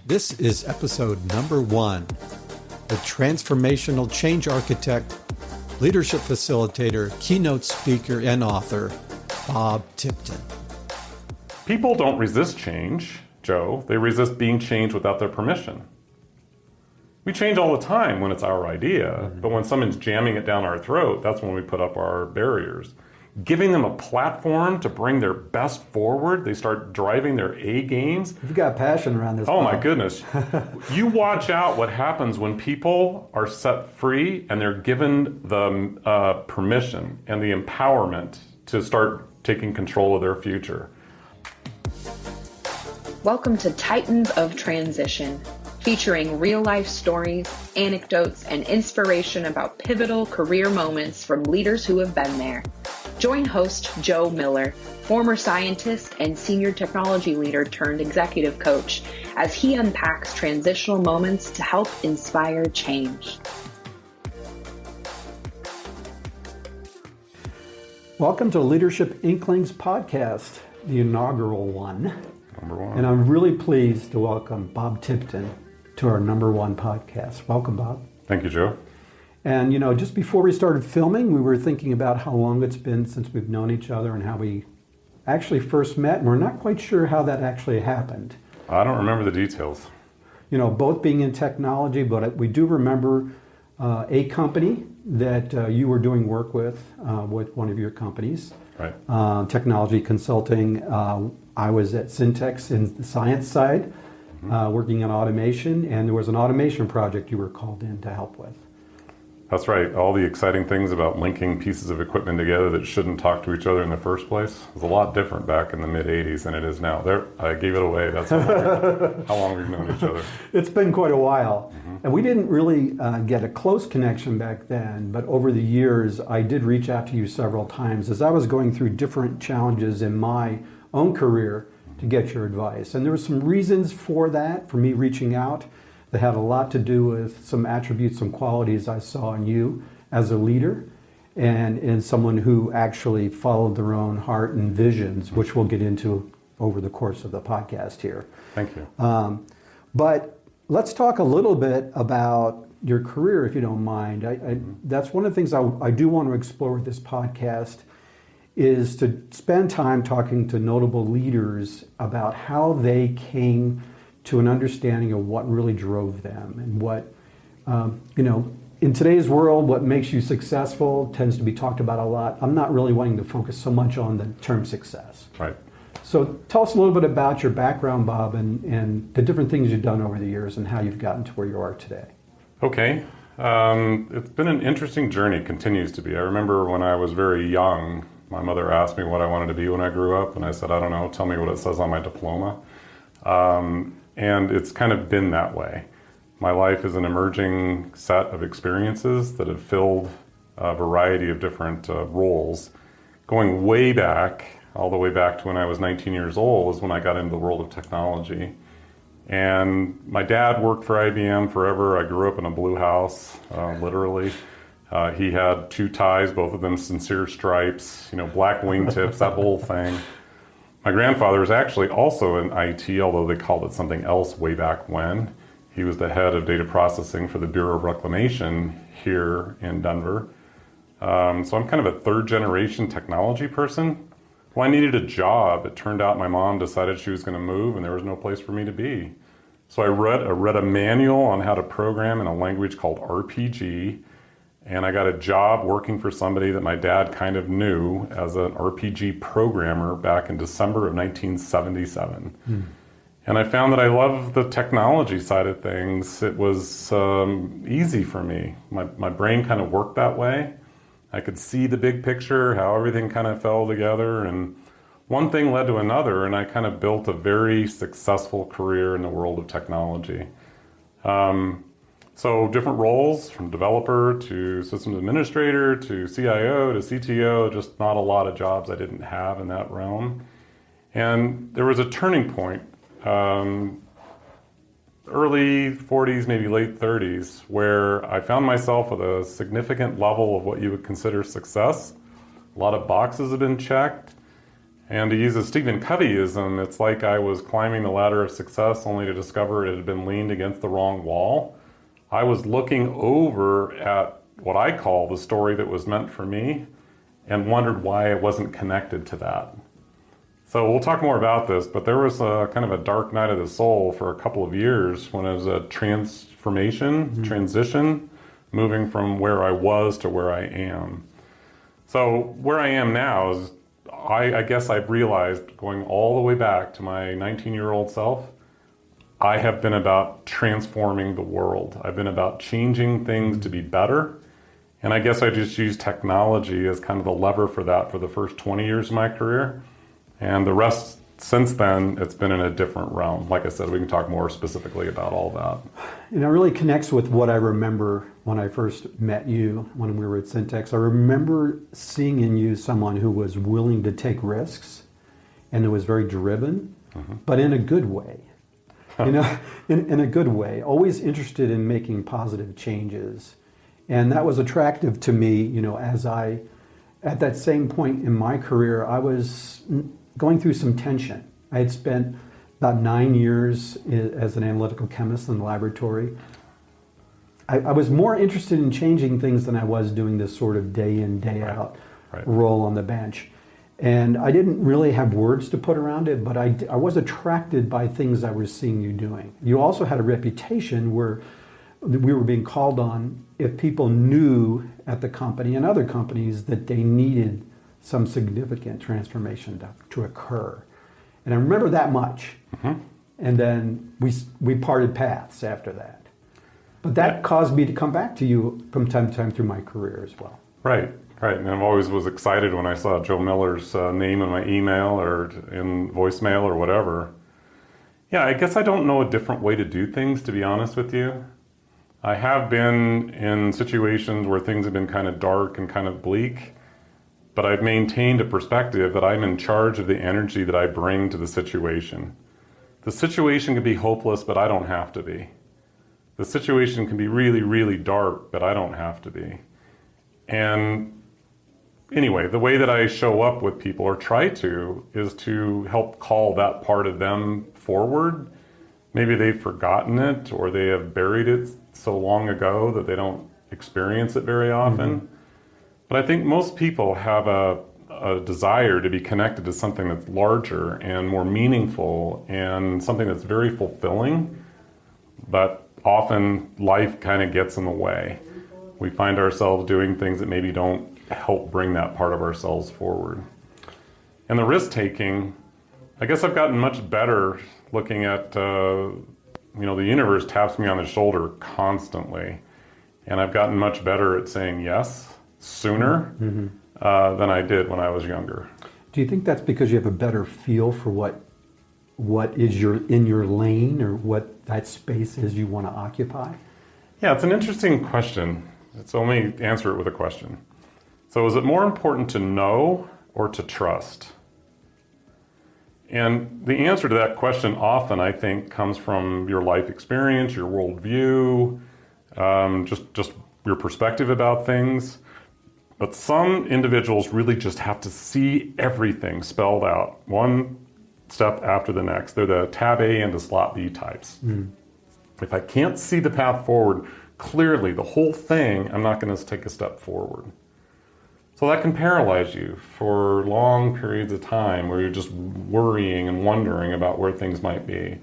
This is episode number 1, the transformational change architect, leadership facilitator, keynote speaker, and author, Bob Tipton. People don't resist change, Joe. They resist being changed without their permission. We change all the time when it's our idea, but when someone's jamming it down our throat, that's when we put up our barriers. Giving them a platform to bring their best forward, they start driving their A games. You've got passion around this. Oh my goodness. You watch out what happens when people are set free and they're given the permission and the empowerment to start taking control of their future. Welcome to Titans of Transition, featuring real-life stories, anecdotes, and inspiration about pivotal career moments from leaders who have been there. Join host Joe Miller, former scientist and senior technology leader turned executive coach, as he unpacks transitional moments to help inspire change. Welcome to Leadership Inklings podcast, the inaugural one. Number 1. And I'm really pleased to welcome Bob Tipton to our number 1 podcast. Welcome, Bob. Thank you, Joe. And just before we started filming, we were thinking about how long it's been since we've known each other and how we actually first met, and we're not quite sure how that actually happened. I don't remember the details. Both being in technology, but we do remember a company that you were doing work with one of your companies. Right. Technology consulting. I was at Syntex in the science side, working on automation, and there was an automation project you were called in to help with. That's right. All the exciting things about linking pieces of equipment together that shouldn't talk to each other in the first place was a lot different back in the mid-'80s than it is now. I gave it away. That's how long we've known each other. It's been quite a while. And we didn't really get a close connection back then, but over the years, I did reach out to you several times as I was going through different challenges in my own career to get your advice. And there were some reasons for that, for me reaching out, that had a lot to do with some attributes, some qualities I saw in you as a leader and in someone who actually followed their own heart and visions, which we'll get into over the course of the podcast here. Thank you. But let's talk a little bit about your career, if you don't mind. That's one of the things I do want to explore with this podcast, is to spend time talking to notable leaders about how they came to an understanding of what really drove them and what, in today's world, what makes you successful tends to be talked about a lot. I'm not really wanting to focus so much on the term success. Right. So tell us a little bit about your background, Bob, and the different things you've done over the years and how you've gotten to where you are today. Okay. It's been an interesting journey, continues to be. I remember when I was very young, my mother asked me what I wanted to be when I grew up, and I said, I don't know, tell me what it says on my diploma. And it's kind of been that way. My life is an emerging set of experiences that have filled a variety of different roles. Going way back, all the way back to when I was 19 years old is when I got into the world of technology. And my dad worked for IBM forever. I grew up in a blue house, literally. He had 2 ties, both of them sincere stripes, black wingtips, that whole thing. My grandfather was actually also in IT, although they called it something else way back when. He was the head of data processing for the Bureau of Reclamation here in Denver. So I'm kind of a 3rd-generation technology person. Well, I needed a job. It turned out my mom decided she was going to move, and there was no place for me to be. So I read a manual on how to program in a language called RPG, and I got a job working for somebody that my dad kind of knew as an RPG programmer back in December of 1977. And I found that I love the technology side of things. It was easy for me. My brain kind of worked that way. I could see the big picture, how everything kind of fell together, and one thing led to another, and I kind of built a very successful career in the world of technology. So different roles, from developer to systems administrator to CIO to CTO, just not a lot of jobs I didn't have in that realm. And there was a turning point, early 40s, maybe late 30s, where I found myself at a significant level of what you would consider success. A lot of boxes have been checked, And to use a Stephen Coveyism, it's like I was climbing the ladder of success only to discover it had been leaned against the wrong wall. I was looking over at what I call the story that was meant for me and wondered why I wasn't connected to that. So we'll talk more about this, but there was a kind of a dark night of the soul for a couple of years when it was a transformation, transition, moving from where I was to where I am. So where I am now is, I guess I've realized, going all the way back to my 19-year-old self, I have been about transforming the world. I've been about changing things to be better. And I guess I just used technology as kind of the lever for that for the first 20 years of my career. And the rest since then, it's been in a different realm. Like I said, we can talk more specifically about all that. And it really connects with what I remember when I first met you when we were at Syntex. I remember seeing in you someone who was willing to take risks and who was very driven, but in a good way. You know, in a good way, always interested in making positive changes. And that was attractive to me, you know, as I, at that same point in my career, I was going through some tension. I had spent about 9 years as an analytical chemist in the laboratory. I was more interested in changing things than I was doing this sort of day in, day out role on the bench. And I didn't really have words to put around it, but I was attracted by things I was seeing you doing. You also had a reputation where we were being called on if people knew at the company and other companies that they needed some significant transformation to occur. And I remember that much. And then we parted paths after that. But that caused me to come back to you from time to time through my career as well. Right. And I always was excited when I saw Joe Miller's name in my email or in voicemail or whatever. Yeah, I guess I don't know a different way to do things, to be honest with you. I have been in situations where things have been kind of dark and kind of bleak, but I've maintained a perspective that I'm in charge of the energy that I bring to the situation. The situation can be hopeless, but I don't have to be. The situation can be really, really dark, but I don't have to be. And anyway, the way that I show up with people, or try to, is to help call that part of them forward. Maybe they've forgotten it, or they have buried it so long ago that they don't experience it very often. But I think most people have a desire to be connected to something that's larger and more meaningful and something that's very fulfilling, but often life kind of gets in the way. We find ourselves doing things that maybe don't help bring that part of ourselves forward. And the risk-taking, I guess I've gotten much better looking at, you know, the universe taps me on the shoulder constantly. And I've gotten much better at saying yes sooner than I did when I was younger. Do you think that's because you have a better feel for what is in your lane, or what that space is you want to occupy? Yeah, it's an interesting question. It's only answer it with a question. So is it more important to know or to trust? And the answer to that question often, I think, comes from your life experience, your worldview, just your perspective about things. But some individuals really just have to see everything spelled out, one step after the next. They're the tab A and the slot B types. If I can't see the path forward clearly, the whole thing, I'm not going to take a step forward. So that can paralyze you for long periods of time where you're just worrying and wondering about where things might be.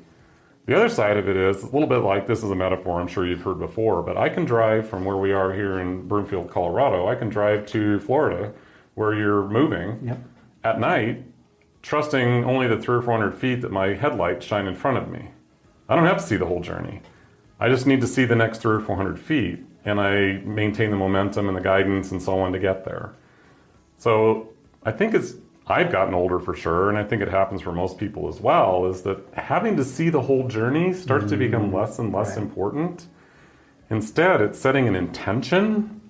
The other side of it is a little bit like, this is a metaphor I'm sure you've heard before, but I can drive from where we are here in Broomfield, Colorado. I can drive to Florida, where you're moving, at night, trusting only the 300 or 400 feet that my headlights shine in front of me. I don't have to see the whole journey. I just need to see the next 300 or 400 feet, and I maintain the momentum and the guidance and so on to get there. So I think I've gotten older for sure, and I think it happens for most people as well, is that having to see the whole journey starts to become less and less important. Instead, it's setting an intention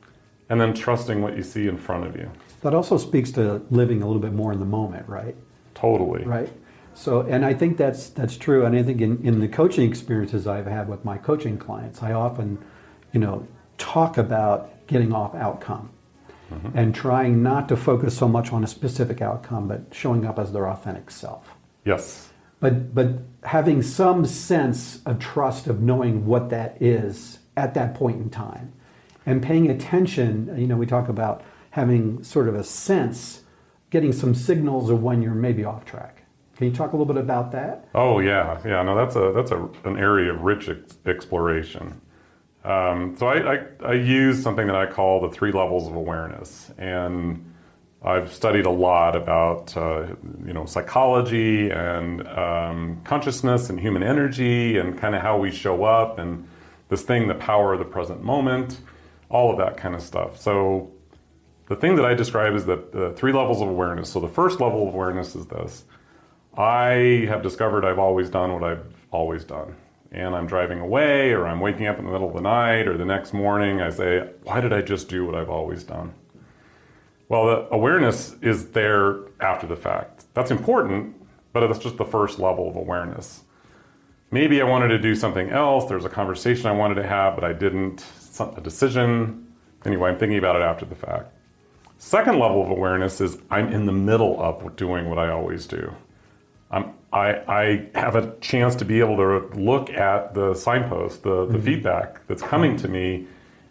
and then trusting what you see in front of you. That also speaks to living a little bit more in the moment, right? Totally. Right. So, and I think that's true. And I think in the coaching experiences I've had with my coaching clients, I often, you know, talk about getting off outcome. and trying not to focus so much on a specific outcome, but showing up as their authentic self. Yes. But having some sense of trust of knowing what that is at that point in time, and paying attention. We talk about having sort of a sense, getting some signals of when you're maybe off track. Can you talk a little bit about that? Oh yeah. No, that's an area of rich exploration. So I use something that I call the 3 levels of awareness, and I've studied a lot about psychology and consciousness and human energy and kind of how we show up and this thing, the power of the present moment, all of that kind of stuff. So the thing that I describe is the 3 levels of awareness. So the first level of awareness is this: I have discovered I've always done what I've always done. And I'm driving away, or I'm waking up in the middle of the night, or the next morning I say, why did I just do what I've always done? Well, the awareness is there after the fact. That's important, but that's just the first level of awareness. Maybe I wanted to do something else. There's a conversation I wanted to have, but I didn't. A decision. Anyway, I'm thinking about it after the fact. Second level of awareness is I'm in the middle of doing what I always do. I have a chance to be able to look at the signpost, the feedback that's coming to me,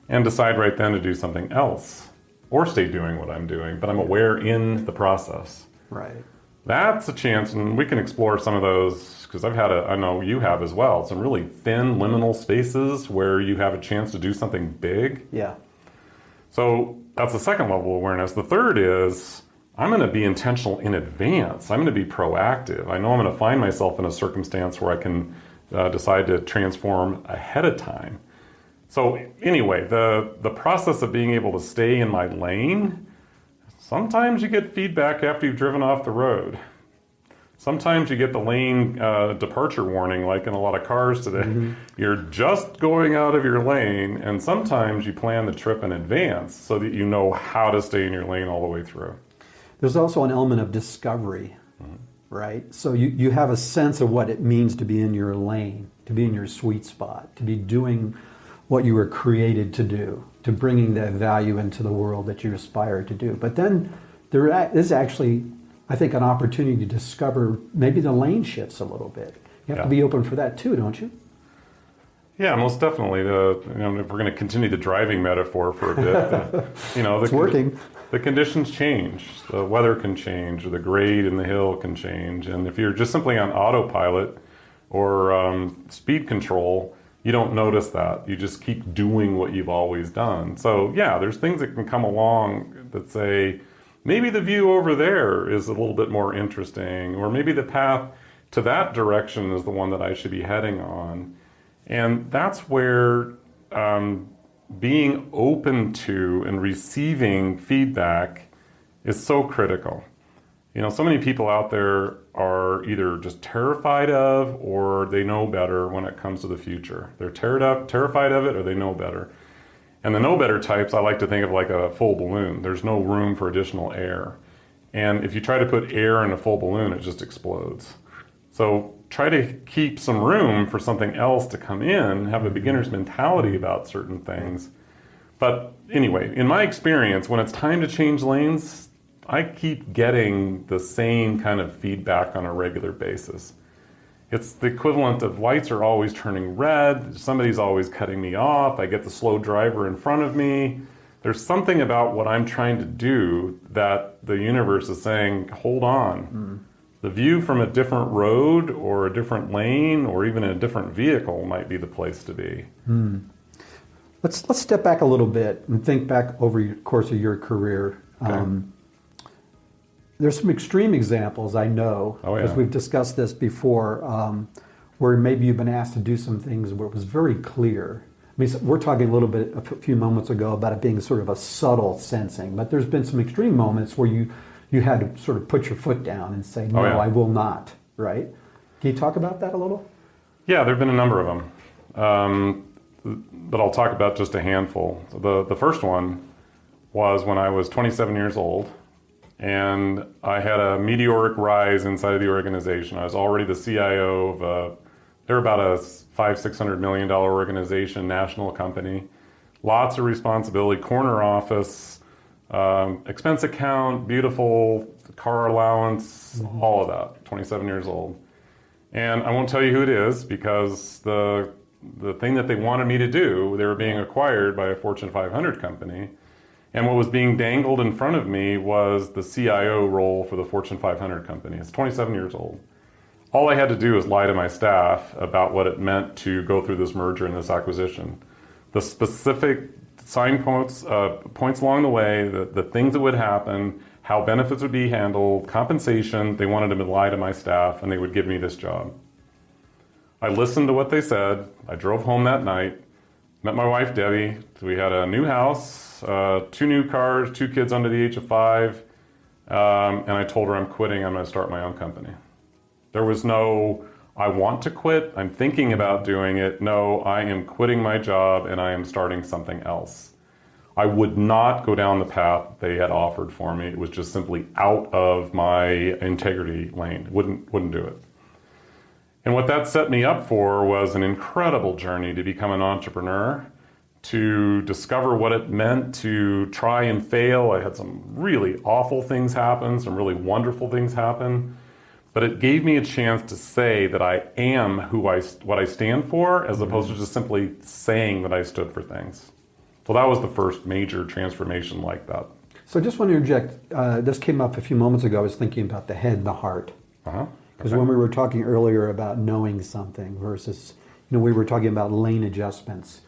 and decide right then to do something else or stay doing what I'm doing, but I'm aware in the process. Right. That's a chance, and we can explore some of those, because I know you have as well, some really thin liminal spaces where you have a chance to do something big. Yeah. So that's the second level of awareness. The third is I'm going to be intentional in advance. I'm going to be proactive. I know I'm going to find myself in a circumstance where I can decide to transform ahead of time. So anyway, the process of being able to stay in my lane, sometimes you get feedback after you've driven off the road. Sometimes you get the lane departure warning, like in a lot of cars today. Mm-hmm. You're just going out of your lane, and sometimes you plan the trip in advance so that you know how to stay in your lane all the way through. There's also an element of discovery, right? So you have a sense of what it means to be in your lane, to be in your sweet spot, to be doing what you were created to do, to bringing that value into the world that you aspire to do. But then there is actually, I think, an opportunity to discover maybe the lane shifts a little bit. You have to be open for that too, don't you? Yeah, most definitely. If we're going to continue the driving metaphor for a bit, it's working. The conditions change. The weather can change, or the grade in the hill can change. And if you're just simply on autopilot or speed control, you don't notice that. You just keep doing what you've always done. So yeah, there's things that can come along that say, maybe the view over there is a little bit more interesting, or maybe the path to that direction is the one that I should be heading on. And that's where being open to and receiving feedback is so critical. So many people out there are either just terrified of, or they know better when it comes to the future. They're terrified of it, or they know better. And the know better types, I like to think of like a full balloon. There's no room for additional air. And if you try to put air in a full balloon, it just explodes. So try to keep some room for something else to come in, have a beginner's mentality about certain things. But anyway, in my experience, when it's time to change lanes, I keep getting the same kind of feedback on a regular basis. It's the equivalent of lights are always turning red, somebody's always cutting me off, I get the slow driver in front of me. There's something about what I'm trying to do that the universe is saying, hold on. The view from a different road or a different lane or even a different vehicle might be the place to be. Let's step back a little bit and think back over the course of your career. Okay. There's some extreme examples, I know, because we've discussed this before, where maybe you've been asked to do some things where it was very clear. I mean, we're talking a little bit a few moments ago about it being sort of a subtle sensing, but there's been some extreme moments where you had to sort of put your foot down and say, no, I will not, right? Can you talk about that a little? Yeah, there have been a number of them, but I'll talk about just a handful. The first one was when I was 27 years old, and I had a meteoric rise inside of the organization. I was already the CIO of they're about a $500-600 million organization, national company. Lots of responsibility, corner office, expense account, beautiful car allowance, all of that, 27 years old. And I won't tell you who it is because the thing that they wanted me to do, they were being acquired by a Fortune 500 company. And what was being dangled in front of me was the CIO role for the Fortune 500 company. It's 27 years old. All I had to do was lie to my staff about what it meant to go through this merger and this acquisition. The specific signposts, points along the way, the things that would happen, how benefits would be handled, compensation. They wanted to lie to my staff and they would give me this job. I listened to what they said. I drove home that night, met my wife, Debbie. We had a new house, 2 new cars, 2 kids under the age of 5. And I told her I'm quitting. I'm going to start my own company. There was no, I want to quit. I'm thinking about doing it. No, I am quitting my job and I am starting something else. I would not go down the path they had offered for me. It was just simply out of my integrity lane. Wouldn't do it. And what that set me up for was an incredible journey to become an entrepreneur, to discover what it meant to try and fail. I had some really awful things happen, some really wonderful things happen. But it gave me a chance to say that I am what I stand for, as opposed to just simply saying that I stood for things. So that was the first major transformation like that. So I just want to interject. This came up a few moments ago. I was thinking about the head and the heart. Because when we were talking earlier about knowing something versus, we were talking about lane adjustments.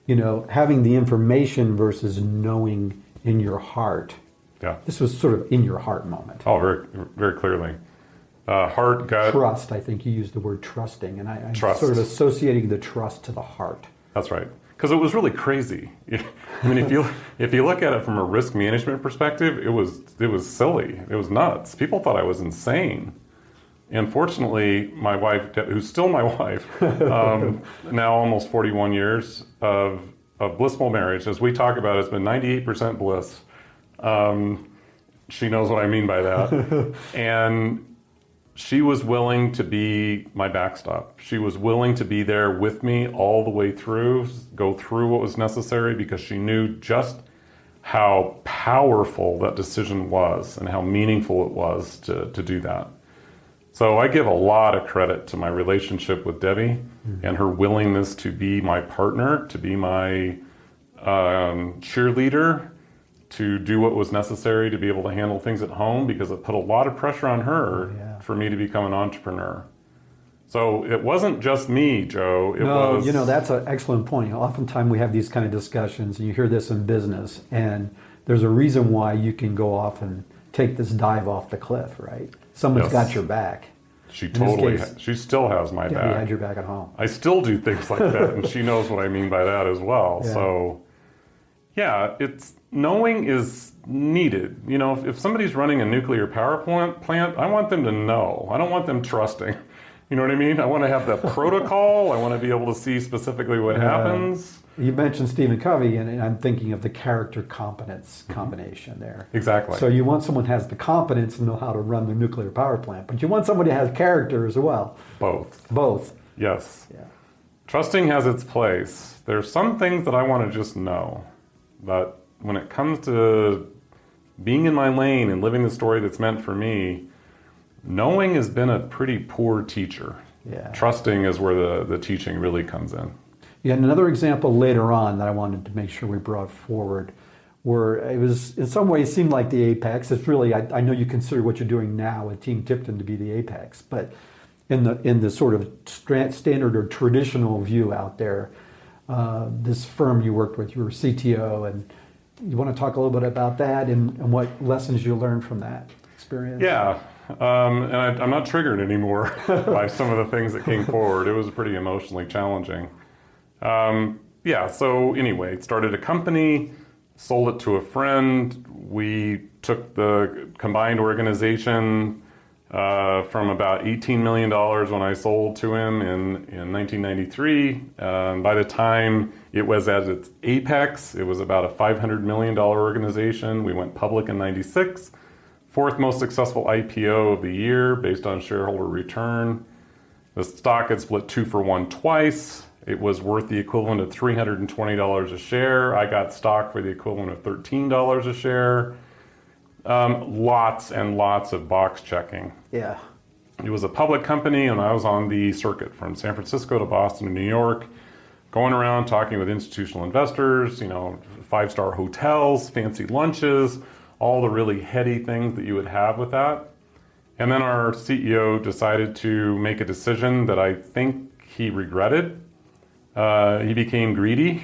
Having the information versus knowing in your heart. Yeah. This was sort of in your heart moment. Oh, very, very clearly. Heart, gut. Trust. I think you used the word trusting, and I'm Trust. sort of associating the trust to the heart. That's right. Because it was really crazy. I mean, if you look at it from a risk management perspective, it was silly. It was nuts. People thought I was insane. And fortunately, my wife, who's still my wife, now almost 41 years of blissful marriage, as we talk about, it's been 98% bliss. She knows what I mean by that. And she was willing to be my backstop. She was willing to be there with me all the way through, go through what was necessary, because she knew just how powerful that decision was and how meaningful it was to do that. So I give a lot of credit to my relationship with Debbie and her willingness to be my partner, to be my cheerleader, to do what was necessary to be able to handle things at home, because it put a lot of pressure on her for me to become an entrepreneur. So it wasn't just me, Joe. It was... that's an excellent point. Oftentimes we have these kind of discussions, and you hear this in business, and there's a reason why you can go off and take this dive off the cliff, right? Someone's got your back. She totally, she still has my back. You had your back at home. I still do things like that, and she knows what I mean by that as well. Yeah. So, knowing is needed. If somebody's running a nuclear power plant, I want them to know. I don't want them trusting. You know what I mean? I want to have the protocol. I want to be able to see specifically what happens. You mentioned Stephen Covey, and I'm thinking of the character competence combination there. Exactly. So you want someone who has the competence and know how to run the nuclear power plant, but you want somebody who has character as well. Both. Yes. Yeah. Trusting has its place. There's some things that I want to just know. But when it comes to being in my lane and living the story that's meant for me, knowing has been a pretty poor teacher. Yeah. Trusting is where the teaching really comes in. Yeah, and another example later on that I wanted to make sure we brought forward, where it was in some ways seemed like the apex. It's really, I know you consider what you're doing now with Team Tipton to be the apex, but in the sort of standard or traditional view out there, this firm you worked with, you were CTO, and you want to talk a little bit about that and what lessons you learned from that experience? Yeah. And I'm not triggered anymore by some of the things that came forward. It was pretty emotionally challenging. So anyway, started a company, sold it to a friend. We took the combined organization from about $18 million when I sold to him in 1993. By the time it was at its apex, it was about a $500 million organization. We went public in 96. Fourth most successful IPO of the year based on shareholder return. The stock had split 2-for-1 twice. It was worth the equivalent of $320 a share. I got stock for the equivalent of $13 a share. Lots and lots of box checking. Yeah. It was a public company, and I was on the circuit from San Francisco to Boston to New York, going around talking with institutional investors, you know, 5-star hotels, fancy lunches, all the really heady things that you would have with that. And then our CEO decided to make a decision that I think he regretted. He became greedy,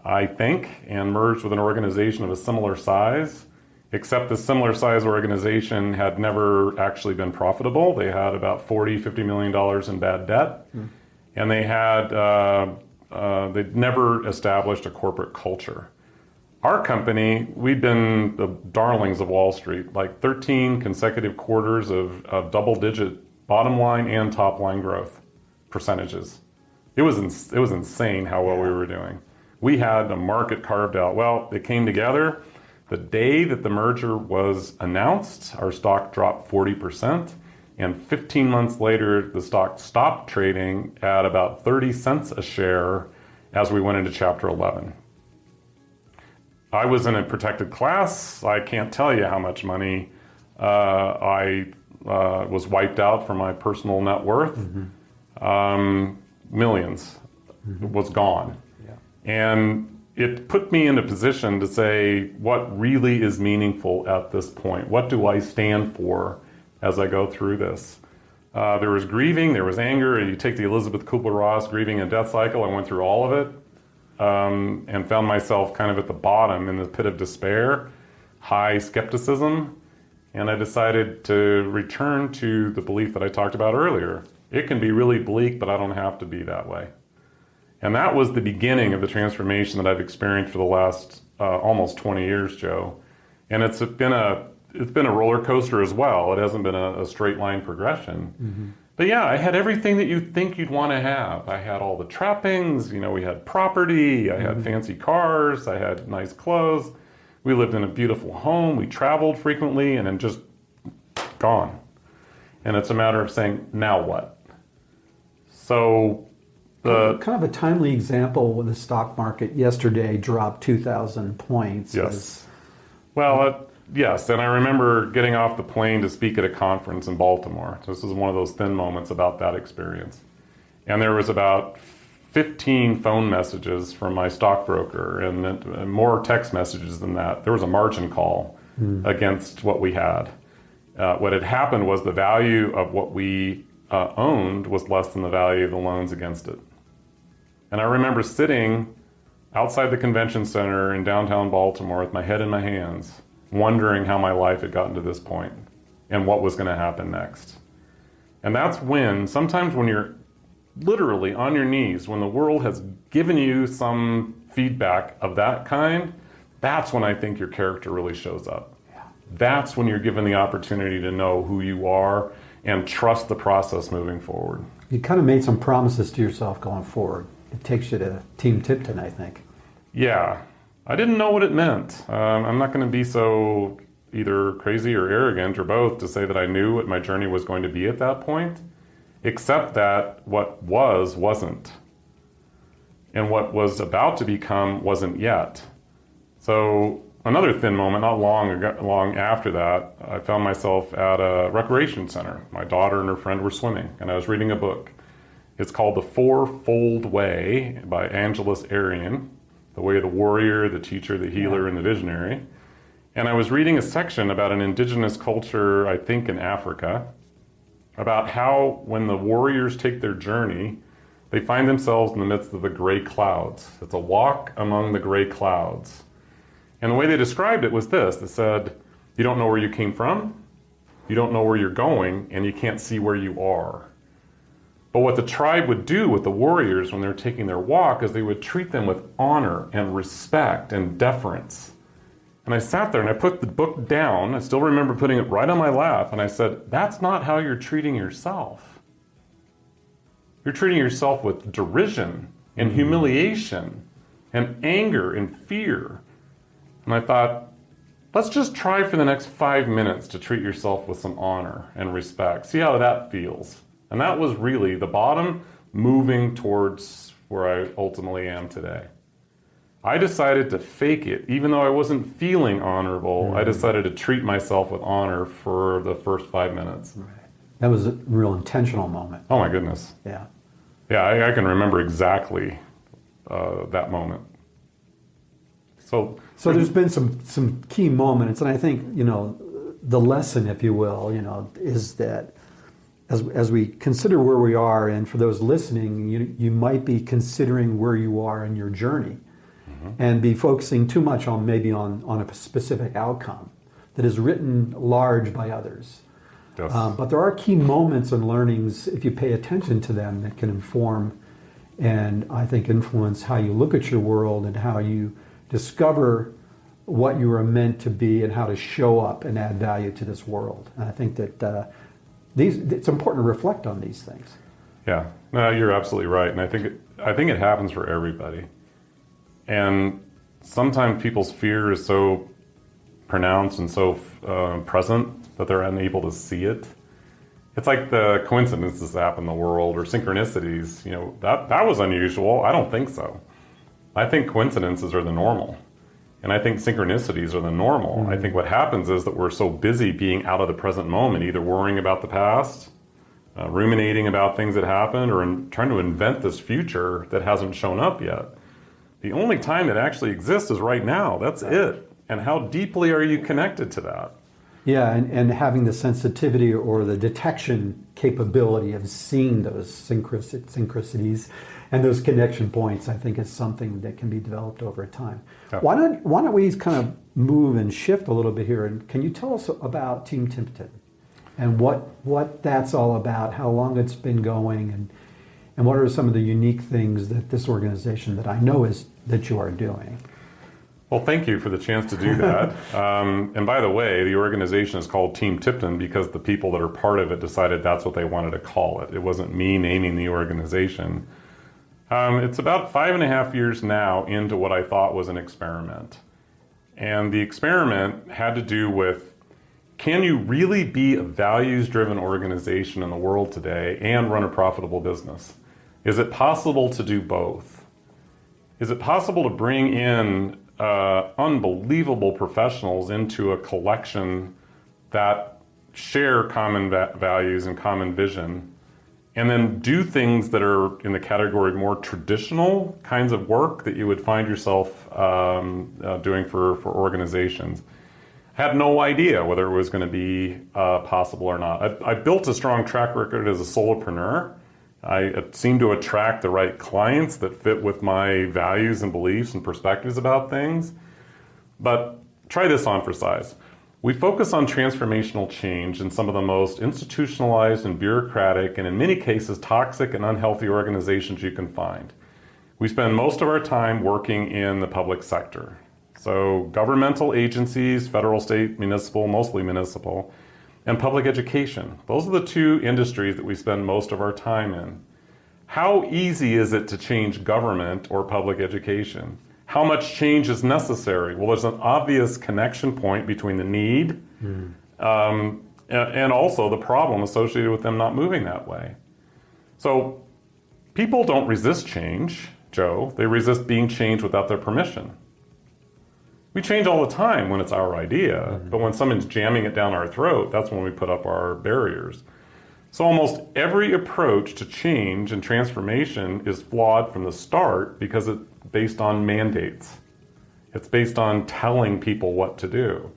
I think, and merged with an organization of a similar size, except the similar size organization had never actually been profitable. They had about $40–50 million in bad debt, and they had they'd never established a corporate culture. Our company, we'd been the darlings of Wall Street, like 13 consecutive quarters of double-digit bottom line and top line growth percentages. It was insane how well we were doing. We had a market carved out. Well, it came together. The day that the merger was announced, our stock dropped 40%, and 15 months later, the stock stopped trading at about 30 cents a share as we went into Chapter 11. I was in a protected class. I can't tell you how much money I was wiped out from my personal net worth. Millions was gone. Yeah. And it put me in a position to say, what really is meaningful at this point? What do I stand for as I go through this? There was grieving, there was anger, and you take the Elizabeth Kubler-Ross grieving and death cycle. I went through all of it and found myself kind of at the bottom in the pit of despair, high skepticism, and I decided to return to the belief that I talked about earlier. It can be really bleak, but I don't have to be that way. And that was the beginning of the transformation that I've experienced for the last almost 20 years, Joe. And it's been a roller coaster as well. It hasn't been a straight line progression. But yeah, I had everything that you'd think you'd want to have. I had all the trappings, you know, we had property, I had fancy cars, I had nice clothes. We lived in a beautiful home, we traveled frequently, and then just gone. And it's a matter of saying, now what? So kind of a timely example with the stock market yesterday dropped 2,000 points. Yes. Yes, and I remember getting off the plane to speak at a conference in Baltimore. This was one of those thin moments about that experience. And there was about 15 phone messages from my stockbroker and more text messages than that. There was a margin call against what we had. What had happened was the value of what we owned was less than the value of the loans against it. And I remember sitting outside the convention center in downtown Baltimore with my head in my hands, wondering how my life had gotten to this point and what was going to happen next. And that's when, sometimes when you're literally on your knees, when the world has given you some feedback of that kind, that's when I think your character really shows up. That's when you're given the opportunity to know who you are and trust the process moving forward. You kind of made some promises to yourself going forward. It takes you to Team Tipton, I think. Yeah. I didn't know what it meant. I'm not going to be so either crazy or arrogant or both to say that I knew what my journey was going to be at that point, except that what was wasn't. And what was about to become wasn't yet. So another thin moment, not long after that, I found myself at a recreation center. My daughter and her friend were swimming, and I was reading a book. It's called The Fourfold Way by Angeles Arrien, the way of the warrior, the teacher, the healer, and the visionary. And I was reading a section about an indigenous culture, I think in Africa, about how when the warriors take their journey, they find themselves in the midst of the gray clouds. It's a walk among the gray clouds. And the way they described it was this. They said, you don't know where you came from, you don't know where you're going, and you can't see where you are. But what the tribe would do with the warriors when they're taking their walk is they would treat them with honor and respect and deference. And I sat there and I put the book down. I still remember putting it right on my lap. And I said, that's not how you're treating yourself. You're treating yourself with derision and humiliation and anger and fear. And I thought, let's just try for the next 5 minutes to treat yourself with some honor and respect. See how that feels. And that was really the bottom moving towards where I ultimately am today. I decided to fake it. Even though I wasn't feeling honorable, I decided to treat myself with honor for the first 5 minutes. Right. That was a real intentional moment. Oh my goodness. Yeah. Yeah, I can remember exactly that moment. So there's been some key moments, and I think, the lesson, if you will, is that as we consider where we are, and for those listening, you might be considering where you are in your journey, and be focusing too much on a specific outcome that is written large by others. Yes. But there are key moments and learnings, if you pay attention to them, that can inform and I think influence how you look at your world and how you discover what you are meant to be and how to show up and add value to this world. And I think that it's important to reflect on these things. Yeah, no, you're absolutely right, and I think it happens for everybody. And sometimes people's fear is so pronounced and so present that they're unable to see it. It's like the coincidences that happen in the world or synchronicities. That was unusual. I don't think so. I think coincidences are the normal. And I think synchronicities are the normal. I think what happens is that we're so busy being out of the present moment, either worrying about the past, ruminating about things that happened, or trying to invent this future that hasn't shown up yet. The only time it actually exists is right now. That's it. And how deeply are you connected to that? Yeah, and having the sensitivity or the detection capability of seeing those synchronicities and those connection points, I think, is something that can be developed over time. Yeah. Why don't we kind of move and shift a little bit here? And can you tell us about Team Tipton and what that's all about, how long it's been going, and what are some of the unique things that this organization that I know is that you are doing? Well, thank you for the chance to do that. And by the way, the organization is called Team Tipton because the people that are part of it decided that's what they wanted to call it. It wasn't me naming the organization. It's about 5.5 years now into what I thought was an experiment. And the experiment had to do with, can you really be a values-driven organization in the world today and run a profitable business? Is it possible to do both? Is it possible to bring in unbelievable professionals into a collection that share common values and common vision, and then do things that are in the category of more traditional kinds of work that you would find yourself doing for organizations? I had no idea whether it was going to be possible or not. I built a strong track record as a solopreneur. I seem to attract the right clients that fit with my values and beliefs and perspectives about things. But try this on for size. We focus on transformational change in some of the most institutionalized and bureaucratic and in many cases toxic and unhealthy organizations you can find. We spend most of our time working in the public sector. So governmental agencies, federal, state, municipal, mostly municipal, and public education. Those are the two industries that we spend most of our time in. How easy is it to change government or public education? How much change is necessary? Well, there's an obvious connection point between the need and also the problem associated with them not moving that way. So people don't resist change, Joe. They resist being changed without their permission. We change all the time when it's our idea, but when someone's jamming it down our throat, that's when we put up our barriers. So almost every approach to change and transformation is flawed from the start because it's based on mandates. It's based on telling people what to do.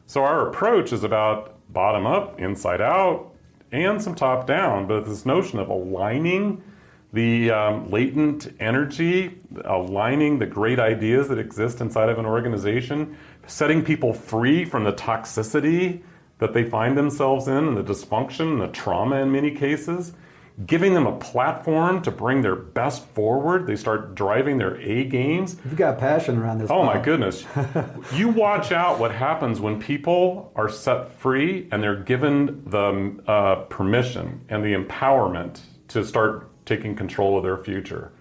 So our approach is about bottom up, inside out, and some top down, but this notion of aligning the latent energy, aligning the great ideas that exist inside of an organization, setting people free from the toxicity that they find themselves in and the dysfunction and the trauma in many cases, giving them a platform to bring their best forward. They start driving their A games. You've got passion around this. Oh my goodness. You watch out what happens when people are set free and they're given the permission and the empowerment to start taking control of their future.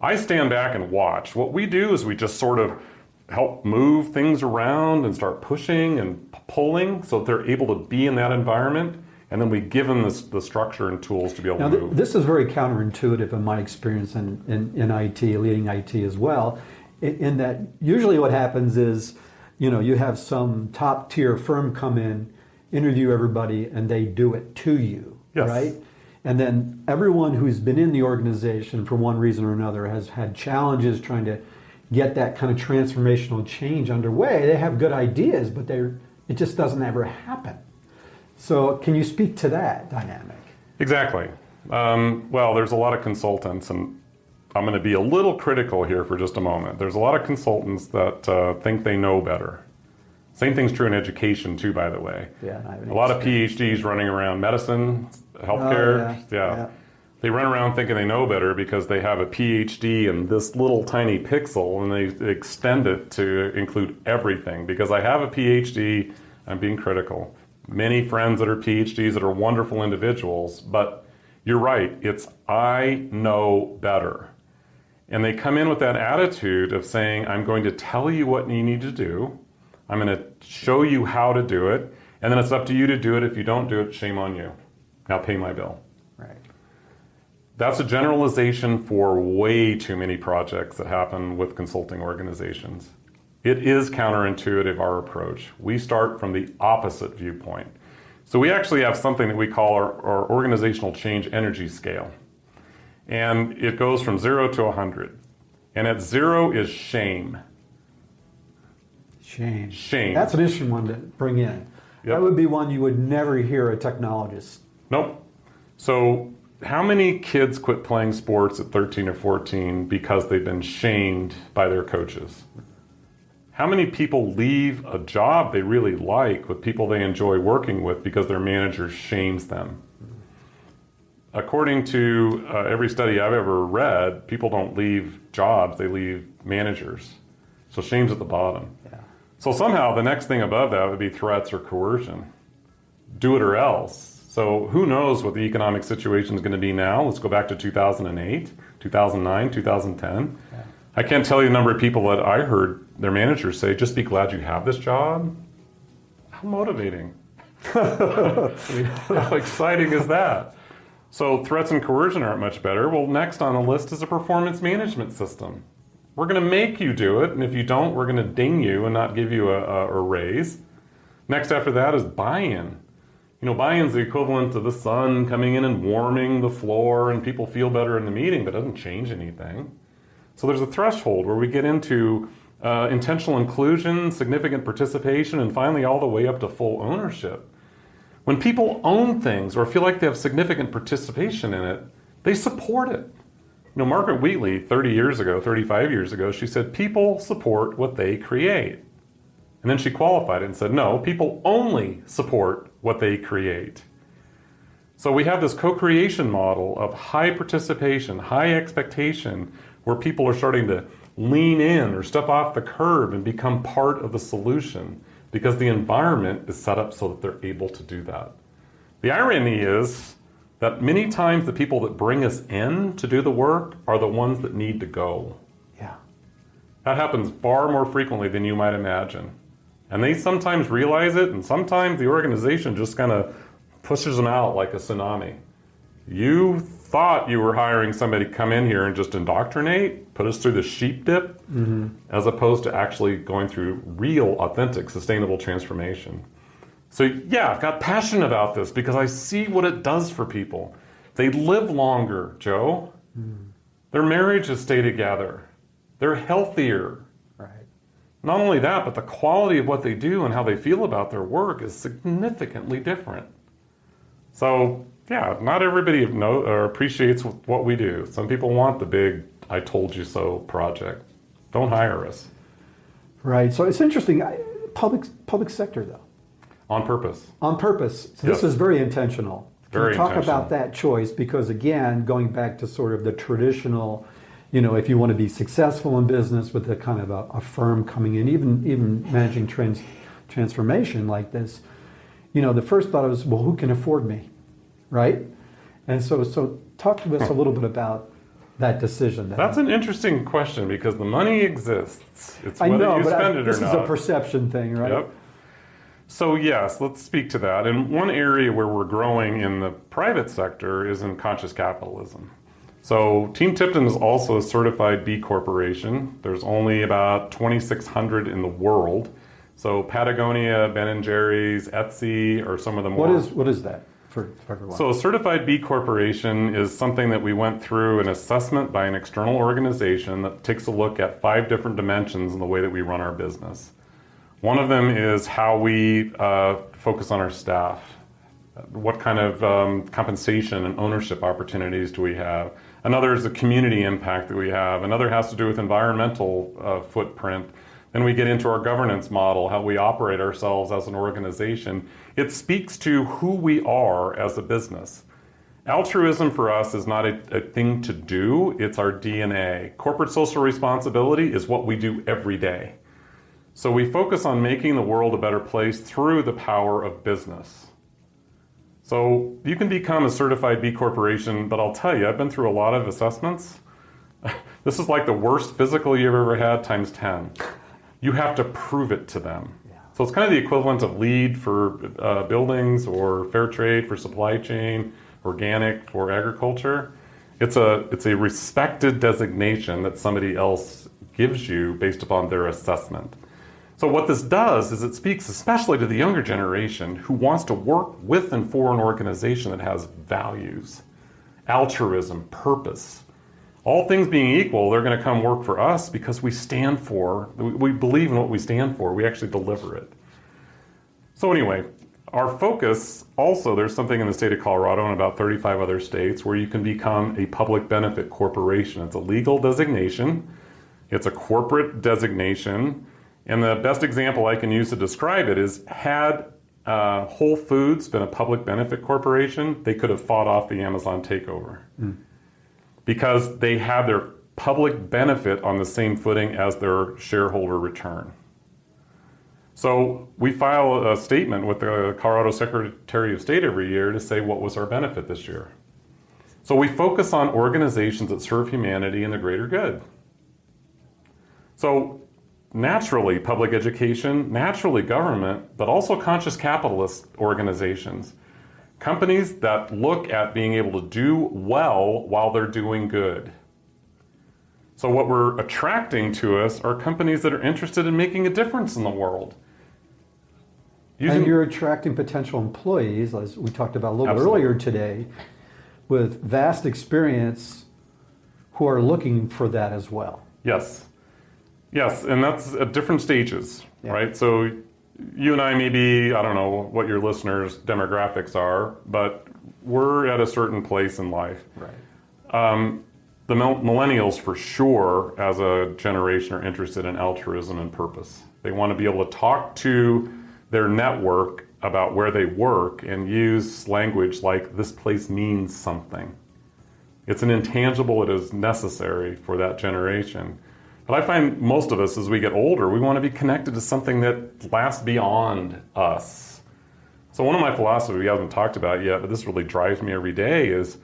I stand back and watch. What we do is we just sort of help move things around and start pushing and pulling so that they're able to be in that environment, and then we give them the structure and tools to be able Now, to move. this is very counterintuitive in my experience in IT, leading IT as well, in that usually what happens is, you have some top tier firm come in, interview everybody, and they do it to you, Yes. right? And then everyone who's been in the organization for one reason or another has had challenges trying to get that kind of transformational change underway. They have good ideas, but it just doesn't ever happen. So can you speak to that dynamic? Exactly. Well, there's a lot of consultants, and I'm going to be a little critical here for just a moment. There's a lot of consultants that think they know better. Same thing's true in education too, by the way. Yeah, a lot of PhDs running around medicine, healthcare. Oh, yeah. They run around thinking they know better because they have a PhD in this little tiny pixel, and they extend it to include everything. Because I have a PhD, I'm being critical. Many friends that are PhDs that are wonderful individuals, but you're right, it's I know better. And they come in with that attitude of saying, I'm going to tell you what you need to do, I'm going to show you how to do it, and then it's up to you to do it. If you don't do it, shame on you. Now pay my bill. Right. That's a generalization for way too many projects that happen with consulting organizations. It is counterintuitive, our approach. We start from the opposite viewpoint. So we actually have something that we call our organizational change energy scale. And it goes from 0 to 100. And at 0 is shame. Shame. That's an interesting one to bring in. Yep. That would be one you would never hear a technologist. Nope. So how many kids quit playing sports at 13 or 14 because they've been shamed by their coaches? How many people leave a job they really like with people they enjoy working with because their manager shames them? According to every study I've ever read, people don't leave jobs, they leave managers. So shame's at the bottom. Yeah. So somehow the next thing above that would be threats or coercion. Do it or else. So who knows what the economic situation is going to be now? Let's go back to 2008, 2009, 2010. Yeah. I can't tell you the number of people that I heard their managers say, just be glad you have this job. How motivating. How exciting is that? So threats and coercion aren't much better. Well, next on the list is a performance management system. We're going to make you do it, and if you don't, we're going to ding you and not give you a raise. Next after that is buy-in. Buy-in is the equivalent to the sun coming in and warming the floor, and people feel better in the meeting, but it doesn't change anything. So there's a threshold where we get into intentional inclusion, significant participation, and finally all the way up to full ownership. When people own things or feel like they have significant participation in it, they support it. Margaret Wheatley, 35 years ago, she said, people support what they create. And then she qualified it and said, no, people only support what they create. So we have this co-creation model of high participation, high expectation, where people are starting to lean in or step off the curb and become part of the solution because the environment is set up so that they're able to do that. The irony is that many times the people that bring us in to do the work are the ones that need to go. Yeah. That happens far more frequently than you might imagine. And they sometimes realize it, and sometimes the organization just kind of pushes them out like a tsunami. You thought you were hiring somebody to come in here and just indoctrinate, put us through the sheep dip, as opposed to actually going through real, authentic, sustainable transformation. So yeah, I've got passion about this because I see what it does for people. They live longer, Joe. Their marriages stay together. They're healthier. Right. Not only that, but the quality of what they do and how they feel about their work is significantly different. So yeah, not everybody appreciates what we do. Some people want the big I told you so project. Don't hire us. Right. So it's interesting. Public sector, though. On purpose. On purpose. So Yes. this is very intentional. Can Very you talk intentional. about that choice? Because again, going back to sort of the traditional, if you want to be successful in business with a kind of a firm coming in, even managing transformation like this, the first thought was, well, who can afford me, right? And so talk to us a little bit about that decision. That's an interesting question because the money exists. It's I whether know, you but spend it or this not. is a perception thing, right? Yep. So yes, let's speak to that. And one area where we're growing in the private sector is in conscious capitalism. So Team Tipton is also a certified B Corporation. There's only about 2,600 in the world. So Patagonia, Ben & Jerry's, Etsy are some of the more... What is that for everyone? So a certified B Corporation is something that we went through an assessment by an external organization that takes a look at 5 different dimensions in the way that we run our business. One of them is how we focus on our staff. What kind of compensation and ownership opportunities do we have? Another is the community impact that we have. Another has to do with environmental footprint. Then we get into our governance model, how we operate ourselves as an organization. It speaks to who we are as a business. Altruism for us is not a thing to do, it's our DNA. Corporate social responsibility is what we do every day. So we focus on making the world a better place through the power of business. So you can become a certified B Corporation, but I'll tell you, I've been through a lot of assessments. This is like the worst physical you've ever had times 10. You have to prove it to them. Yeah. So it's kind of the equivalent of LEED for buildings or fair trade for supply chain, organic for agriculture. It's a respected designation that somebody else gives you based upon their assessment. So what this does is it speaks especially to the younger generation who wants to work with and for an organization that has values, altruism, purpose. All things being equal, they're going to come work for us because we believe in what we stand for. We actually deliver it. So anyway, our focus also, there's something in the state of Colorado and about 35 other states where you can become a public benefit corporation. It's a legal designation. It's a corporate designation. And the best example I can use to describe it is had Whole Foods been a public benefit corporation, they could have fought off the Amazon takeover. Because they have their public benefit on the same footing as their shareholder return. So we file a statement with the Colorado Secretary of State every year to say what was our benefit this year. So we focus on organizations that serve humanity and the greater good. So naturally public education, naturally government, but also conscious capitalist organizations. Companies that look at being able to do well while they're doing good. So what we're attracting to us are companies that are interested in making a difference in the world. And you're attracting potential employees, as we talked about a little bit earlier today, with vast experience who are looking for that as well. Yes. Yes, and that's at different stages, right? So you and I maybe, I don't know what your listeners' demographics are, but we're at a certain place in life. Right. The millennials, for sure, as a generation, are interested in altruism and purpose. They want to be able to talk to their network about where they work and use language like, this place means something. It's an intangible, it is necessary for that generation. But I find most of us, as we get older, we want to be connected to something that lasts beyond us. So one of my philosophies we haven't talked about yet, but this really drives me every day, is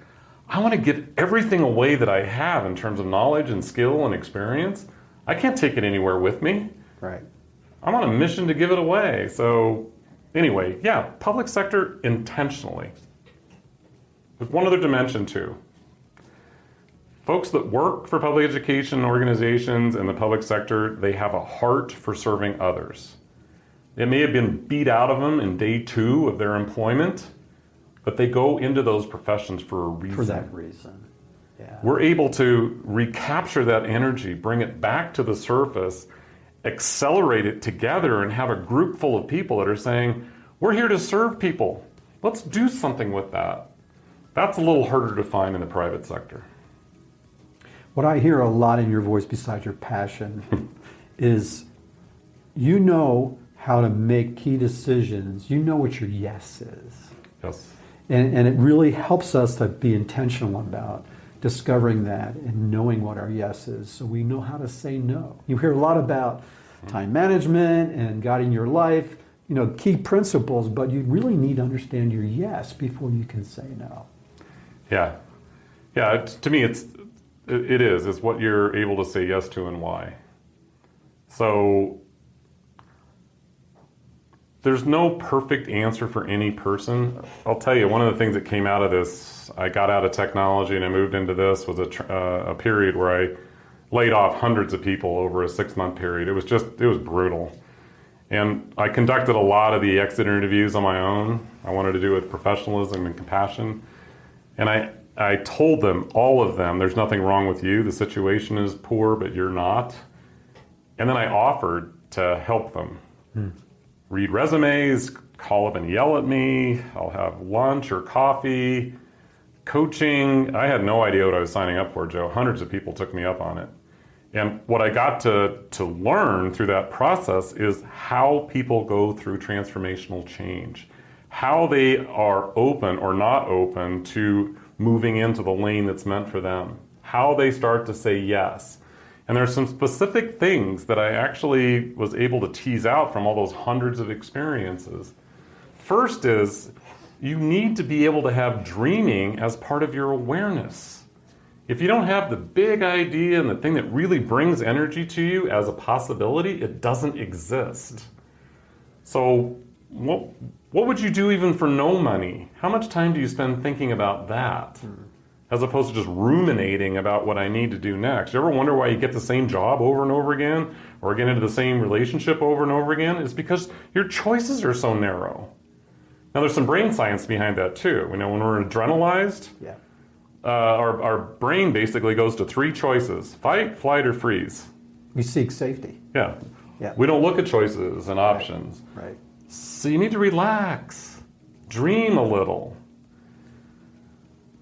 I want to give everything away that I have in terms of knowledge and skill and experience. I can't take it anywhere with me. Right. I'm on a mission to give it away. So anyway, yeah, public sector intentionally. There's one other dimension too. Folks that work for public education organizations in the public sector, they have a heart for serving others. It may have been beat out of them in day 2 of their employment, but they go into those professions for a reason. For that reason, yeah. We're able to recapture that energy, bring it back to the surface, accelerate it together, and have a group full of people that are saying, we're here to serve people. Let's do something with that. That's a little harder to find in the private sector. What I hear a lot in your voice, besides your passion, is you know how to make key decisions. You know what your yes is. Yes. And it really helps us to be intentional about discovering that and knowing what our yes is, so we know how to say no. You hear a lot about time management and guiding your life, key principles, but you really need to understand your yes before you can say no. Yeah. Yeah, to me it's what you're able to say yes to and why. So there's no perfect answer for any person. I'll tell you, one of the things that came out of this, I got out of technology and I moved into this, was a period where I laid off hundreds of people over a 6-month period. It was brutal. And I conducted a lot of the exit interviews on my own. I wanted to do it with professionalism and compassion. And I told them, all of them, there's nothing wrong with you. The situation is poor, but you're not. And then I offered to help them. Read resumes, call up and yell at me. I'll have lunch or coffee, coaching. I had no idea what I was signing up for, Joe. Hundreds of people took me up on it. And what I got to learn through that process is how people go through transformational change, how they are open or not open to moving into the lane that's meant for them, how they start to say yes. And there's some specific things that I actually was able to tease out from all those hundreds of experiences. First is, you need to be able to have dreaming as part of your awareness. If you don't have the big idea and the thing that really brings energy to you as a possibility, it doesn't exist. So what would you do even for no money? How much time do you spend thinking about that? As opposed to just ruminating about what I need to do next. You ever wonder why you get the same job over and over again, or get into the same relationship over and over again? It's because your choices are so narrow. Now there's some brain science behind that too. You know, when we're adrenalized, our brain basically goes to 3 choices: fight, flight, or freeze. We seek safety. Yeah. We don't look at choices and options. Right. So you need to relax, dream a little.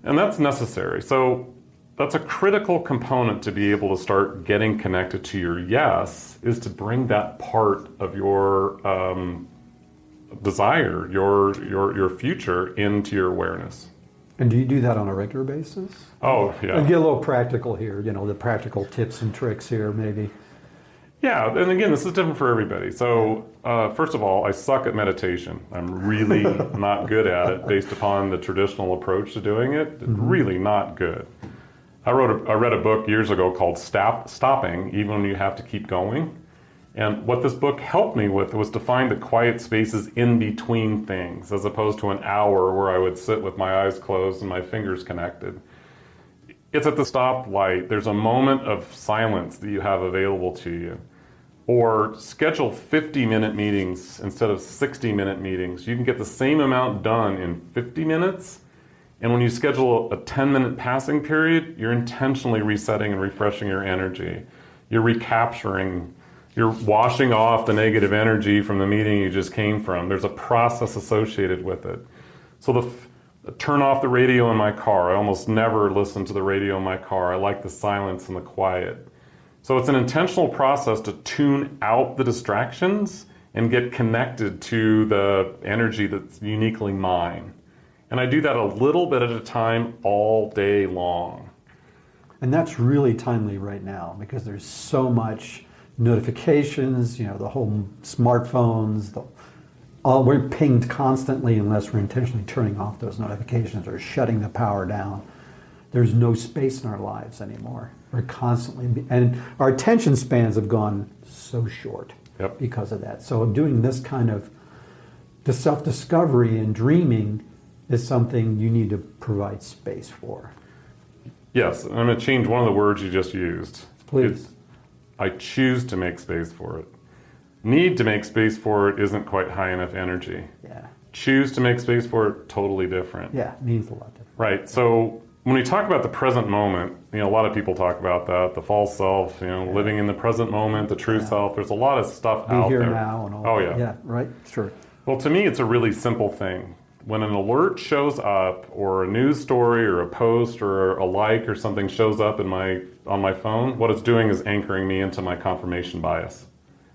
And that's necessary. So that's a critical component to be able to start getting connected to your yes, is to bring that part of your desire, your future into your awareness. And do you do that on a regular basis? Oh, yeah. And get a little practical here, you know, the practical tips and tricks here, maybe. Yeah, and again, this is different for everybody. So, first of all, I suck at meditation. I'm really not good at it based upon the traditional approach to doing it. Really not good. I read a book years ago called Stopping, Even When You Have to Keep Going. And what this book helped me with was to find the quiet spaces in between things, as opposed to an hour where I would sit with my eyes closed and my fingers connected. It's at the stoplight. There's a moment of silence that you have available to you. Or schedule 50-minute meetings instead of 60-minute meetings. You can get the same amount done in 50 minutes. And when you schedule a 10-minute passing period, you're intentionally resetting and refreshing your energy. You're recapturing, you're washing off the negative energy from the meeting you just came from. There's a process associated with it. So turn off the radio in my car. I almost never listen to the radio in my car. I like the silence and the quiet. So it's an intentional process to tune out the distractions and get connected to the energy that's uniquely mine. And I do that a little bit at a time all day long. And that's really timely right now because there's so much notifications, you know, the whole smartphones, we're pinged constantly unless we're intentionally turning off those notifications or shutting the power down. There's no space in our lives anymore. We're constantly, and our attention spans have gone so short because of that. So doing this kind of the self-discovery and dreaming is something you need to provide space for. Yes, and I'm going to change one of the words you just used. Please. I choose to make space for it. Need to make space for it isn't quite high enough energy. Yeah. Choose to make space for it, totally different. Yeah, it means a lot different. Right, so when we talk about the present moment, you know, a lot of people talk about that, the false self, you know, living in the present moment, the true self. There's a lot of stuff out there. Be here now and all Oh, that. yeah. Yeah, right, sure. Well, to me, it's a really simple thing. When an alert shows up, or a news story, or a post, or a like, or something shows up on my phone, what it's doing is anchoring me into my confirmation bias.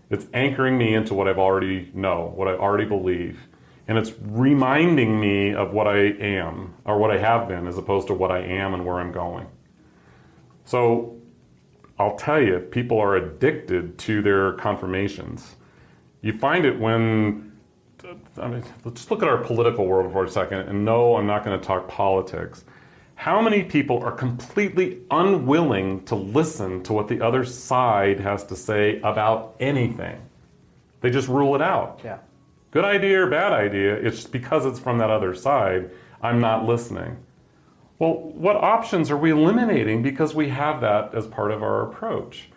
It's anchoring me into what I've already know, what I already believe. And it's reminding me of what I am, or what I have been, as opposed to what I am and where I'm going. So I'll tell you, people are addicted to their confirmations. You find it when, I mean, let's look at our political world for a second, and no, I'm not going to talk politics. How many people are completely unwilling to listen to what the other side has to say about anything? They just rule it out. Yeah. Good idea or bad idea, it's because it's from that other side, I'm not listening. Well, what options are we eliminating because we have that as part of our approach?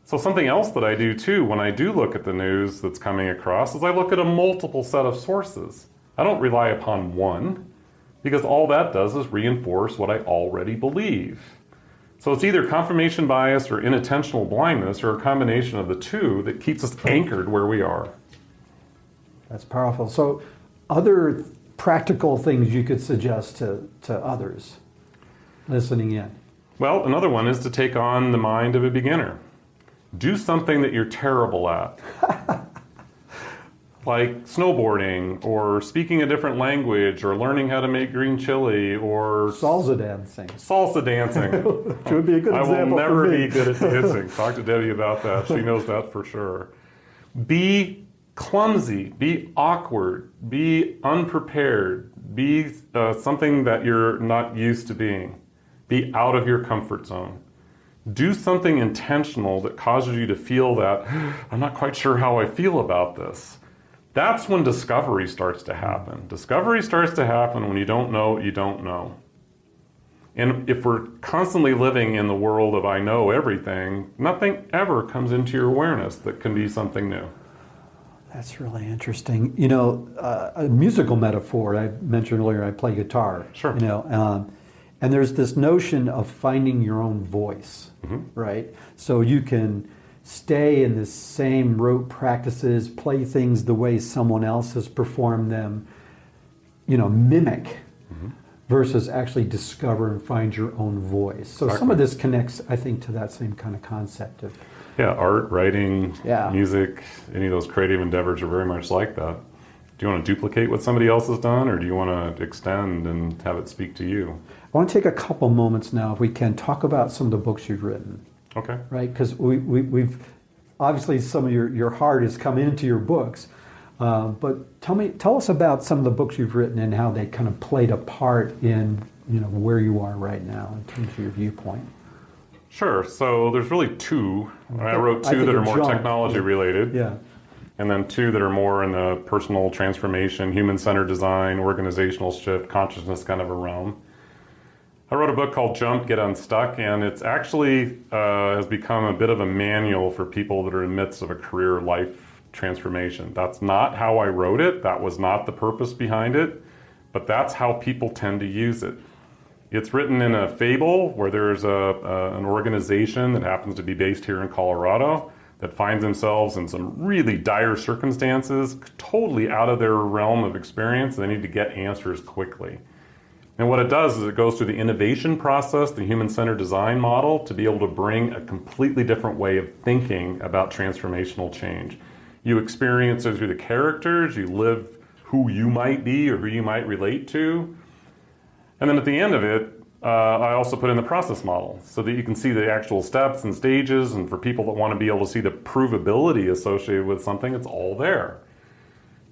So something else that I do too when I do look at the news that's coming across is I look at a multiple set of sources. I don't rely upon one because all that does is reinforce what I already believe. So it's either confirmation bias or inattentional blindness or a combination of the two that keeps us anchored where we are. That's powerful. So other practical things you could suggest to others listening in? Well, another one is to take on the mind of a beginner. Do something that you're terrible at. Like snowboarding or speaking a different language or learning how to make green chili or salsa dancing. Salsa dancing. Which would be a good example. I will never be good at dancing. Talk to Debbie about that. She knows that for sure. Be clumsy, be awkward, be unprepared, be something that you're not used to being. Be out of your comfort zone. Do something intentional that causes you to feel that, I'm not quite sure how I feel about this. That's when discovery starts to happen. Discovery starts to happen when you don't know what you don't know. And if we're constantly living in the world of I know everything, nothing ever comes into your awareness that can be something new. That's really interesting. You know, a musical metaphor, I mentioned earlier, I play guitar. Sure. You know, and there's this notion of finding your own voice, right? So you can stay in the same rote practices, play things the way someone else has performed them, you know, mimic, versus actually discover and find your own voice. So some of this connects, I think, to that same kind of concept of... Yeah, art, writing, music, any of those creative endeavors are very much like that. Do you want to duplicate what somebody else has done, or do you want to extend and have it speak to you? I want to take a couple moments now, if we can, talk about some of the books you've written. Okay. Right, because we've obviously some of your heart has come into your books, but tell us about some of the books you've written and how they kind of played a part in, you know, where you are right now in terms of your viewpoint. Sure. So there's really two. I wrote two that are more technology related. Yeah. And then two that are more in the personal transformation, human-centered design, organizational shift, consciousness kind of a realm. I wrote a book called Jump, Get Unstuck, and it's actually has become a bit of a manual for people that are in the midst of a career life transformation. That's not how I wrote it. That was not the purpose behind it, but that's how people tend to use it. It's written in a fable where there's an organization that happens to be based here in Colorado that finds themselves in some really dire circumstances, totally out of their realm of experience, and they need to get answers quickly. And what it does is it goes through the innovation process, the human-centered design model, to be able to bring a completely different way of thinking about transformational change. You experience it through the characters, you live who you might be or who you might relate to. And then at the end of it, I also put in the process model so that you can see the actual steps and stages, and for people that want to be able to see the provability associated with something, it's all there.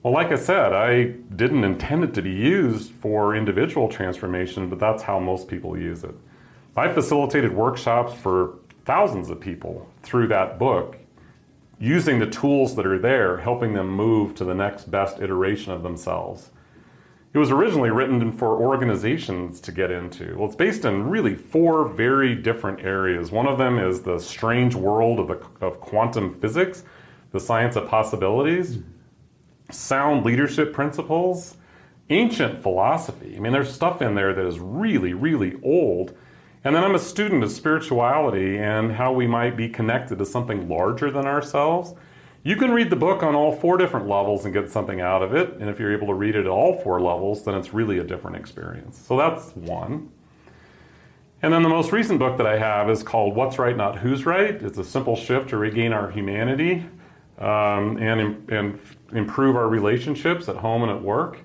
Well, like I said, I didn't intend it to be used for individual transformation, but that's how most people use it. I facilitated workshops for thousands of people through that book, using the tools that are there, helping them move to the next best iteration of themselves. It was originally written for organizations to get into. Well, it's based in really 4 very different areas. One of them is the strange world of quantum physics, the science of possibilities, sound leadership principles, ancient philosophy. I mean, there's stuff in there that is really, really old. And then I'm a student of spirituality and how we might be connected to something larger than ourselves. You can read the book on all 4 different levels and get something out of it. And if you're able to read it at all 4 levels, then it's really a different experience. So that's one. And then the most recent book that I have is called What's Right, Not Who's Right. It's a simple shift to regain our humanity and improve our relationships at home and at work.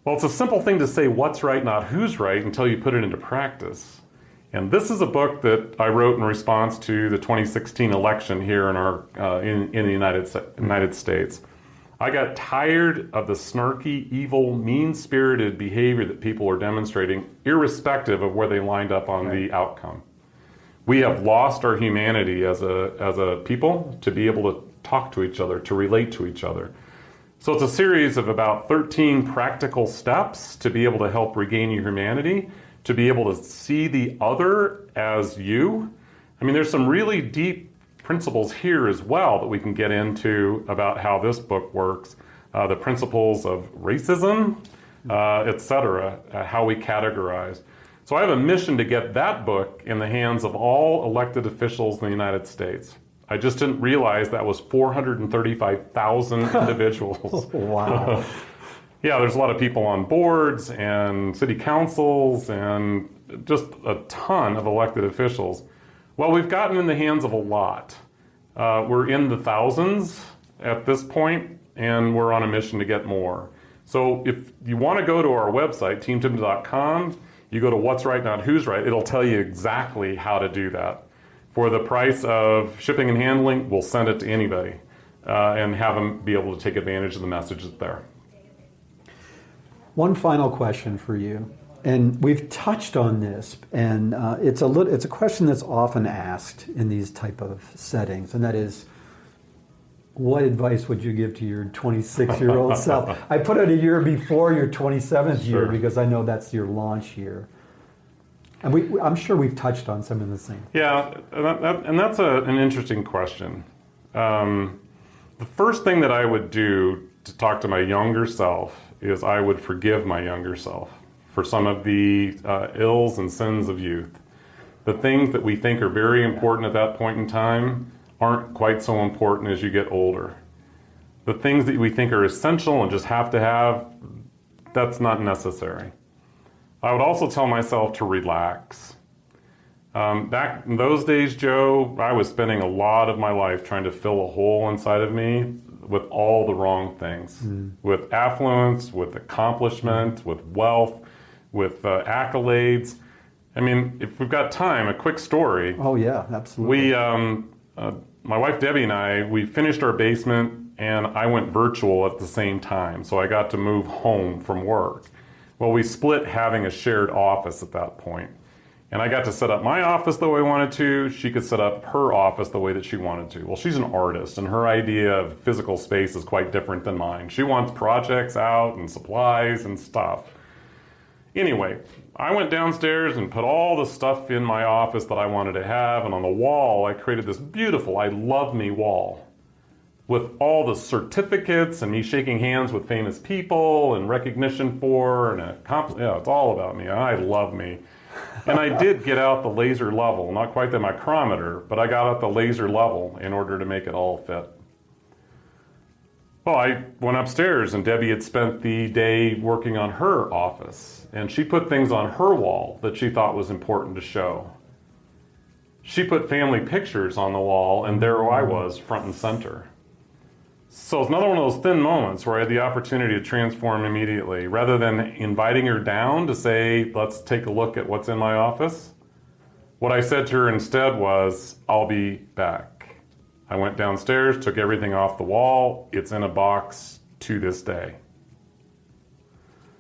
Well, it's a simple thing to say what's right, not who's right, until you put it into practice. And this is a book that I wrote in response to the 2016 election here in the United States. I got tired of the snarky, evil, mean-spirited behavior that people are demonstrating, irrespective of where they lined up on the outcome. We have lost our humanity as a people to be able to talk to each other, to relate to each other. So it's a series of about 13 practical steps to be able to help regain your humanity, to be able to see the other as you. I mean, there's some really deep principles here as well that we can get into about how this book works, the principles of racism, etc., how we categorize. So I have a mission to get that book in the hands of all elected officials in the United States. I just didn't realize that was 435,000 individuals. Wow. Yeah, there's a lot of people on boards and city councils and just a ton of elected officials. Well, we've gotten in the hands of a lot. We're in the thousands at this point, and we're on a mission to get more. So if you want to go to our website, teamtipton.com, you go to What's Right, Not Who's Right, it'll tell you exactly how to do that. For the price of shipping and handling, we'll send it to anybody and have them be able to take advantage of the messages there. One final question for you, and we've touched on this, and it's a question that's often asked in these type of settings, and that is, what advice would you give to your 26-year-old self? I put it a year before your 27th year because I know that's your launch year. And I'm sure we've touched on some of the same. Yeah, and that's an interesting question. The first thing that I would do to talk to my younger self is I would forgive my younger self for some of the ills and sins of youth. The things that we think are very important at that point in time aren't quite so important as you get older. The things that we think are essential and just have to have, that's not necessary. I would also tell myself to relax. Back in those days, Joe, I was spending a lot of my life trying to fill a hole inside of me with all the wrong things. With affluence, with accomplishment, with wealth, with accolades. I mean, if we've got time, a quick story. Oh yeah, absolutely. My wife Debbie and I, we finished our basement and I went virtual at the same time. So I got to move home from work. Well, we split having a shared office at that point. And I got to set up my office the way I wanted to. She could set up her office the way that she wanted to. Well, she's an artist, and her idea of physical space is quite different than mine. She wants projects out and supplies and stuff. Anyway, I went downstairs and put all the stuff in my office that I wanted to have, and on the wall, I created this beautiful I Love Me wall with all the certificates and me shaking hands with famous people and recognition for, and it's all about me. I love me. And I did get out the laser level, not quite the micrometer, but I got out the laser level in order to make it all fit. Well, I went upstairs and Debbie had spent the day working on her office, and she put things on her wall that she thought was important to show. She put family pictures on the wall, and there I was, front and center. So it's another one of those thin moments where I had the opportunity to transform immediately. Rather than inviting her down to say, let's take a look at what's in my office, what I said to her instead was, I'll be back. I went downstairs, took everything off the wall. It's in a box to this day.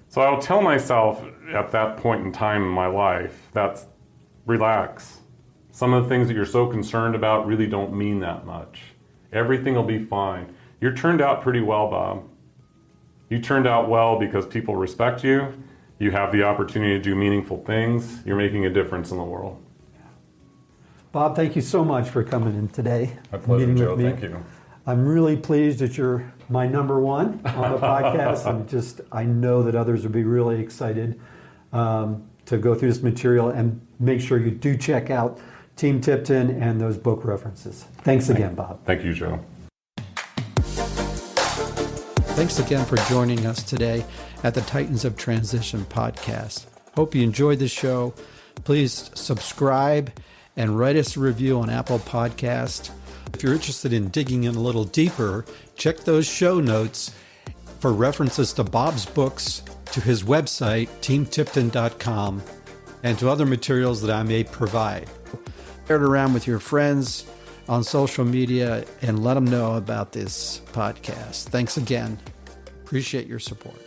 So I'll tell myself at that point in time in my life, that's relax. Some of the things that you're so concerned about really don't mean that much. Everything will be fine. You turned out pretty well, Bob. You turned out well because people respect you. You have the opportunity to do meaningful things. You're making a difference in the world. Bob, thank you so much for coming in today. My pleasure, Joe. Thank you. I'm really pleased that you're my number one on the podcast, and I know that others will be really excited to go through this material, and make sure you do check out Team Tipton and those book references. Thanks again, Bob. Thank you, Joe. Thanks again for joining us today at the Titans of Transition podcast. Hope you enjoyed the show. Please subscribe and write us a review on Apple Podcast. If you're interested in digging in a little deeper, check those show notes for references to Bob's books, to his website, teamtipton.com, and to other materials that I may provide. Share it around with your friends on social media and let them know about this podcast. Thanks again. Appreciate your support.